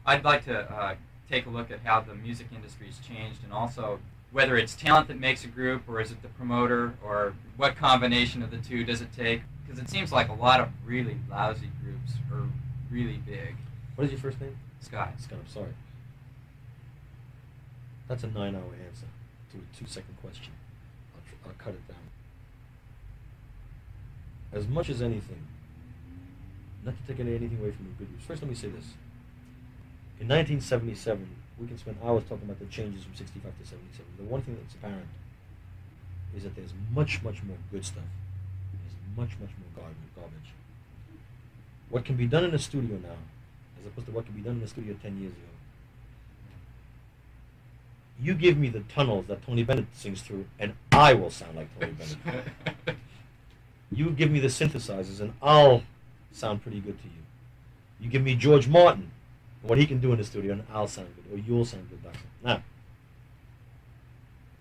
I'd like to take a look at how the music industry's changed, and also whether it's talent that makes a group, or is it the promoter, or what combination of the two does it take? Because it seems like a lot of really lousy groups are really big. What is your first name? Scott. Scott, I'm sorry. That's a 9-hour answer to a 2-second question. I'll cut it down. As much as anything, not to take anything away from the good news. First, let me say this. In 1977, we can spend hours talking about the changes from 65 to 77. The one thing that's apparent is that there's much, much more good stuff. There's much, much more garbage. What can be done in a studio now, as opposed to what can be done in a studio 10 years ago. You give me the tunnels that Tony Bennett sings through, and I will sound like Tony Bennett. You give me the synthesizers, and I'll sound pretty good to you. You give me George Martin, what he can do in the studio, and I'll sound good, or you'll sound good. Now,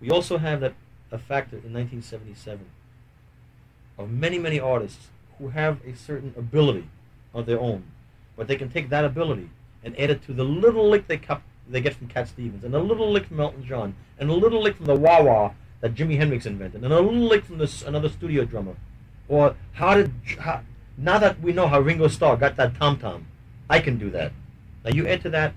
we also have a factor in 1977 of many, many artists who have a certain ability of their own, but they can take that ability and add it to the little lick they get from Cat Stevens, and a little lick from Elton John, and a little lick from the wah-wah that Jimi Hendrix invented, and a little lick from another studio drummer. Or now that we know how Ringo Starr got that tom-tom, I can do that. Now you add to that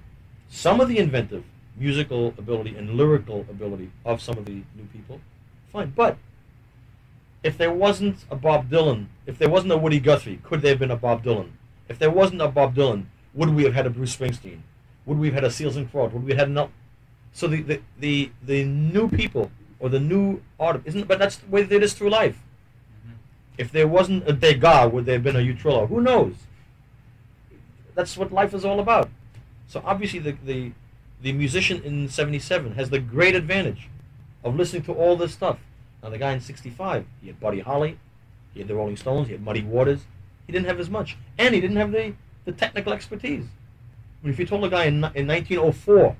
some of the inventive musical ability and lyrical ability of some of the new people, fine. But if there wasn't a Bob Dylan, if there wasn't a Woody Guthrie, could there have been a Bob Dylan? If there wasn't a Bob Dylan, would we have had a Bruce Springsteen? Would we have had a Seals and Crofts? Would we have had an... So the new people, or the new art, but that's the way it is through life. If there wasn't a Degas, would there have been a Utrillo? Who knows? That's what life is all about. So obviously the musician in 77 has the great advantage of listening to all this stuff. Now the guy in 65, he had Buddy Holly, he had the Rolling Stones, he had Muddy Waters. He didn't have as much. And he didn't have the technical expertise. I mean, if you told a guy in 1904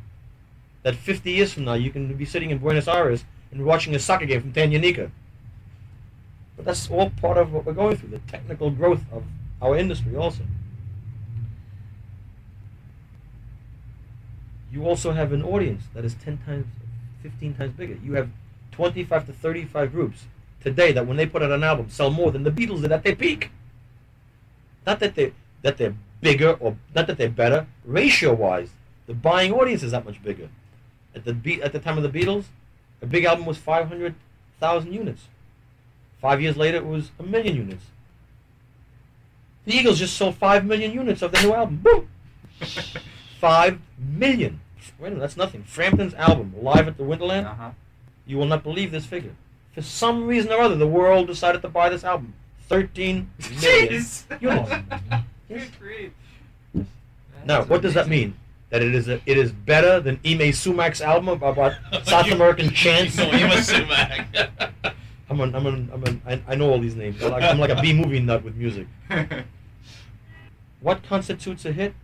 that 50 years from now you can be sitting in Buenos Aires and watching a soccer game from Tanganyika. But that's all part of what we're going through, the technical growth of our industry also. You also have an audience that is 10 times, 15 times bigger. You have 25 to 35 groups today that when they put out an album sell more than the Beatles did at their peak. Not that they're bigger, or not that they're better. Ratio-wise, the buying audience is that much bigger. At the time of the Beatles, a big album was 500,000 units. 5 years later, it was 1 million units. The Eagles just sold 5 million units of their new album. Boom! 5 million. Wait a minute, that's nothing. Frampton's album, Live at the Winterland, you will not believe this figure. For some reason or other, the world decided to buy this album. 13 million units. Yes. Great. Now, what does that mean? That it is better than Ime Sumak's album about South American chants? No, Ime Sumak. I know all these names. I'm like a B-movie nut with music. What constitutes a hit?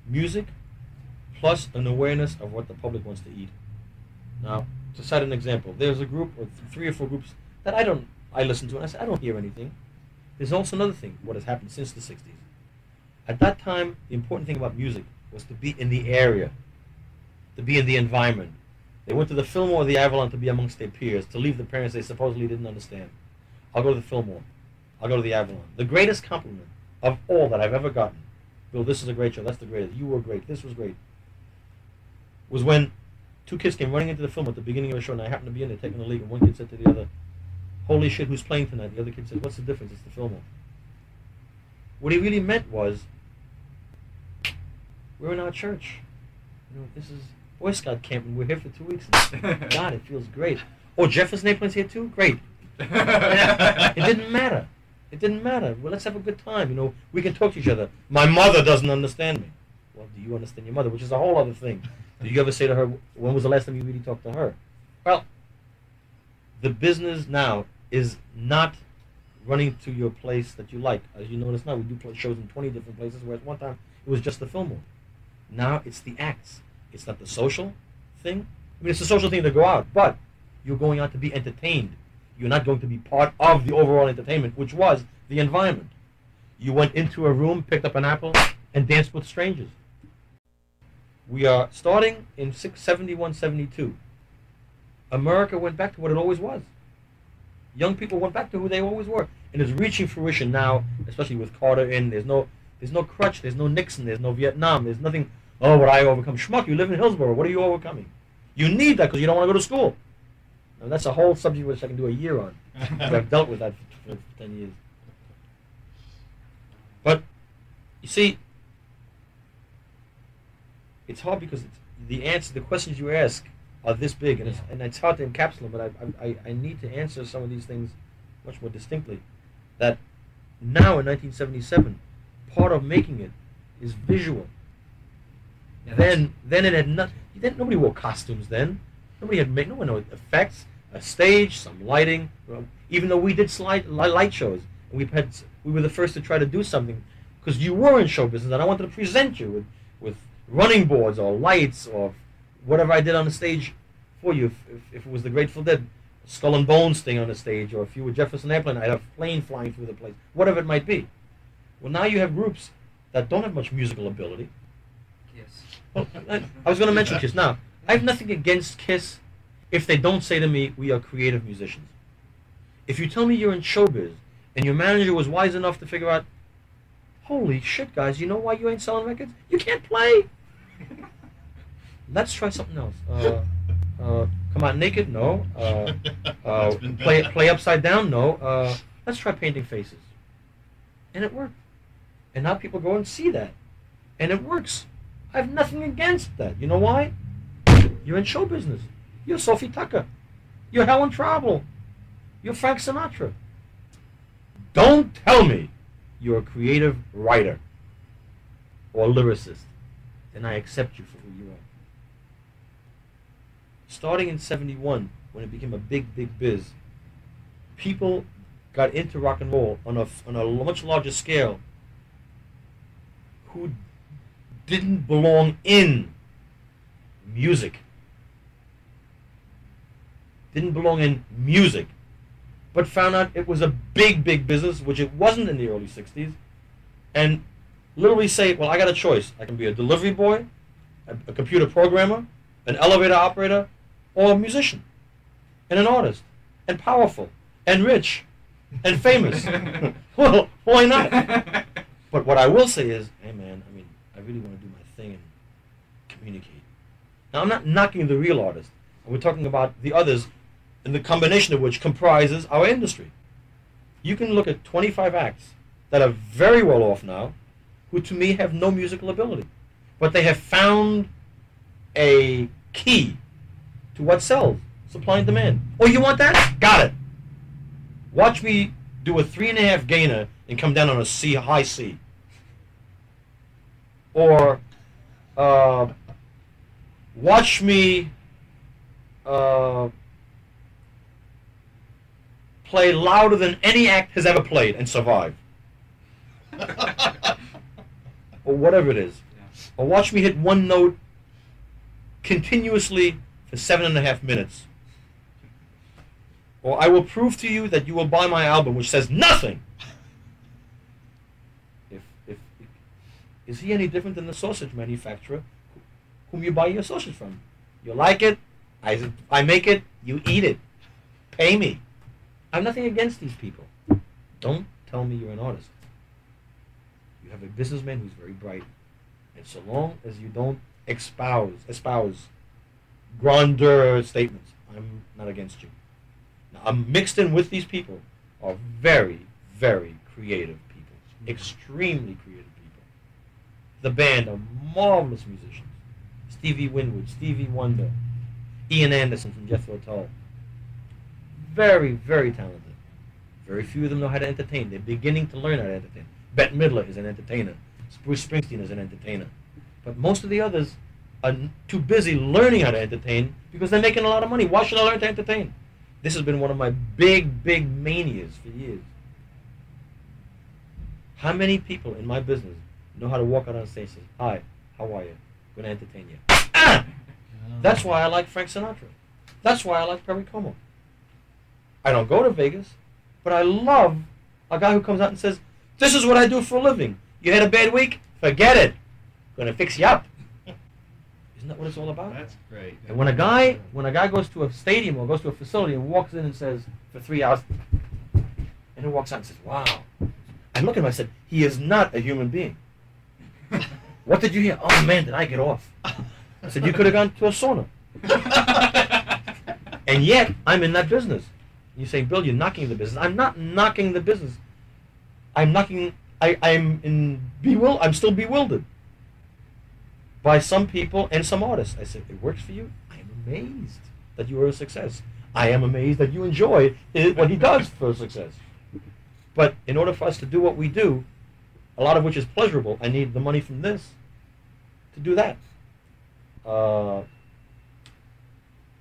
Music plus an awareness of what the public wants to eat. Now, to cite an example, there's a group, or 3 or 4 groups, that I listen to, and I say, I don't hear anything. There's also another thing, what has happened since the 60s. At that time, the important thing about music was to be in the area, to be in the environment. They went to the Fillmore or the Avalon to be amongst their peers, to leave the parents they supposedly didn't understand. I'll go to the Fillmore. I'll go to the Avalon. The greatest compliment of all that I've ever gotten, Bill, this is a great show, that's the greatest, you were great, this was great, was when 2 kids came running into the Fillmore at the beginning of a show, and I happened to be in there taking the lead, and one kid said to the other, holy shit, who's playing tonight? The other kid said, what's the difference? It's the Fillmore. What he really meant was, we're in our church. You know, this is Boy Scout camp, and we're here for 2 weeks. And God, it feels great. Oh, Jefferson Airplane's here too? Great. It didn't matter. It didn't matter. Well, let's have a good time. You know, we can talk to each other. My mother doesn't understand me. Well, do you understand your mother? Which is a whole other thing. Did you ever say to her, when was the last time you really talked to her? Well, the business now is not running to your place that you like. As you notice now, we do play shows in 20 different places, whereas one time it was just the Fillmore. Now it's the acts. It's not the social thing. I mean, it's a social thing to go out, but you're going out to be entertained. You're not going to be part of the overall entertainment, which was the environment. You went into a room, picked up an apple, and danced with strangers. We are starting in 71, 72. America went back to what it always was. Young people went back to who they always were, and it's reaching fruition now, especially with Carter in. There's no crutch, there's no Nixon, there's no Vietnam, there's nothing. Oh, what I overcome? Schmuck, you live in Hillsborough. What are you overcoming? You need that because you don't want to go to school. Now, that's a whole subject which I can do a year on. I've dealt with that for 10 years. But you see, it's hard because the questions you ask are this big, and it's hard to encapsulate. But I need to answer some of these things much more distinctly. That now in 1977, part of making it is visual. Yeah, then it had not. Then nobody wore costumes. Then no one had effects, a stage, some lighting. Even though we did light shows, and we were the first to try to do something because you were in show business, and I wanted to present you with running boards or lights or whatever I did on the stage for you. If it was the Grateful Dead, Skull and Bones thing on the stage, or if you were Jefferson Airplane, I'd have a plane flying through the place, whatever it might be. Well, now you have groups that don't have much musical ability. Yes. Well, I was going to mention KISS. Now, I have nothing against KISS if they don't say to me, we are creative musicians. If you tell me you're in showbiz and your manager was wise enough to figure out, holy shit, guys, you know why you ain't selling records? You can't play. Let's try something else. Come out naked? No. Play upside down? No. Let's try painting faces. And it worked. And now people go and see that. And it works. I have nothing against that. You know why? You're in show business. You're Sophie Tucker. You're Helen Travel. You're Frank Sinatra. Don't tell me you're a creative writer or lyricist. Then I accept you for who you are. Starting in 71, when it became a big, big biz, people got into rock and roll on a much larger scale who didn't belong in music. Didn't belong in music. But found out it was a big, big business, which it wasn't in the early 60s, and literally say, well, I got a choice. I can be a delivery boy, a computer programmer, an elevator operator, or a musician, and an artist, and powerful, and rich, and famous. Well, why not? But what I will say is, hey man, I really want to do my thing and communicate. Now, I'm not knocking the real artist. We're talking about the others, and the combination of which comprises our industry. You can look at 25 acts that are very well off now, who to me have no musical ability, but they have found a key to what sells, supply and demand. Oh, you want that? Got it. Watch me do a 3.5 gainer and come down on a C, high C. Or watch me play louder than any act has ever played and survive. Or whatever it is. Yeah. Or watch me hit one note continuously for 7.5 minutes. Or I will prove to you that you will buy my album, which says nothing. Is he any different than the sausage manufacturer whom you buy your sausage from? You like it, I make it, you eat it. Pay me. I have nothing against these people. Don't tell me you're an artist. You have a businessman who's very bright. And so long as you don't espouse grandeur statements, I'm not against you. Now, I'm mixed in with these people are very, very creative people. Extremely creative people. The band are marvelous musicians. Stevie Winwood, Stevie Wonder, Ian Anderson from Jethro Tull. Very, very talented. Very few of them know how to entertain. They're beginning to learn how to entertain. Bette Midler is an entertainer. Bruce Springsteen is an entertainer. But most of the others are too busy learning how to entertain because they're making a lot of money. Why should I learn to entertain? This has been one of my big, big manias for years. How many people in my business know how to walk out on stage and say, hi, how are you? I'm going to entertain you. Ah! That's why I like Frank Sinatra. That's why I like Perry Como. I don't go to Vegas, but I love a guy who comes out and says, this is what I do for a living. You had a bad week? Forget it. I'm going to fix you up. Isn't that what it's all about? That's great. And when a guy goes to a stadium or goes to a facility and walks in and says for 3 hours, and he walks out and says, "Wow," I look at him. I said, "He is not a human being." What did you hear? Oh man, did I get off? I said, "You could have gone to a sauna." And yet, I'm in that business. You say, "Bill, you're knocking the business." I'm not knocking the business. I'm still bewildered by some people and some artists. I said, "It works for you? I am amazed that you are a success. I am amazed that you enjoy what he does for success." But in order for us to do what we do, a lot of which is pleasurable, I need the money from this to do that.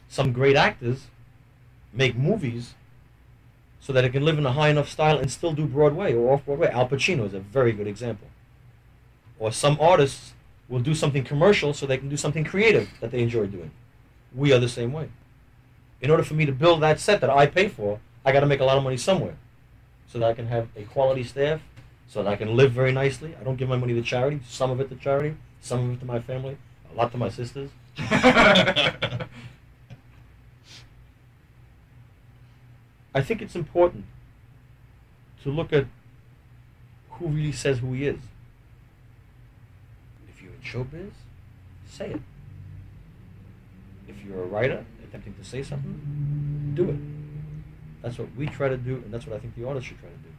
Some great actors make movies so that it can live in a high enough style and still do Broadway or off-Broadway. Al Pacino is a very good example. Or some artists will do something commercial so they can do something creative that they enjoy doing. We are the same way. In order for me to build that set that I pay for, I got to make a lot of money somewhere so that I can have a quality staff, so that I can live very nicely. I don't give my money to charity. Some of it to charity, some of it to my family, a lot to my sisters. I think it's important to look at who really says who he is. If you're in showbiz, say it. If you're a writer attempting to say something, do it. That's what we try to do, and that's what I think the artist should try to do.